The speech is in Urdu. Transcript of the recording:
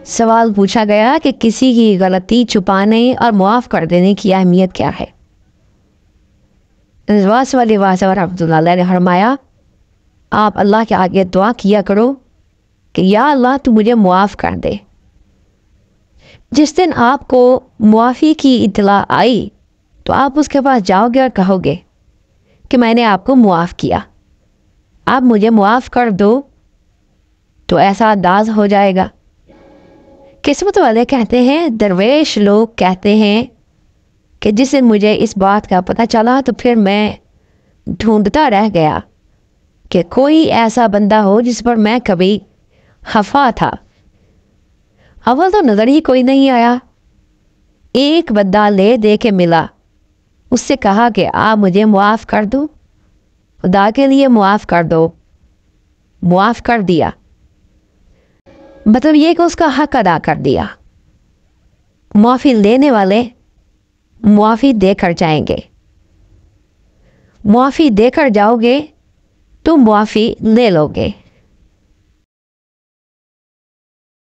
سوال پوچھا گیا کہ کسی کی غلطی چھپانے اور معاف کر دینے کی اہمیت کیا ہے؟ واس والی واس اور رحمۃ اللہ علیہ نے فرمایا آپ اللہ کے آگے دعا کیا کرو کہ یا اللہ تو مجھے معاف کر دے۔ جس دن آپ کو معافی کی اطلاع آئی تو آپ اس کے پاس جاؤ گے اور کہو گے کہ میں نے آپ کو معاف کیا، آپ مجھے معاف کر دو، تو ایسا انداز ہو جائے گا۔ قسمت والے کہتے ہیں، درویش لوگ کہتے ہیں کہ جس دن مجھے اس بات کا پتہ چلا تو پھر میں ڈھونڈتا رہ گیا کہ کوئی ایسا بندہ ہو جس پر میں کبھی خفا تھا۔ اول تو نظر ہی کوئی نہیں آیا۔ ایک بندہ لے دے کے ملا، اس سے کہا کہ آپ مجھے معاف کر دو، خدا کے لیے معاف کر دو۔ معاف کر دیا، مطلب یہ کہ اس کا حق ادا کر دیا۔ معافی لینے والے معافی دے کر جائیں گے، معافی دے کر جاؤ گے تو معافی لے لو گے۔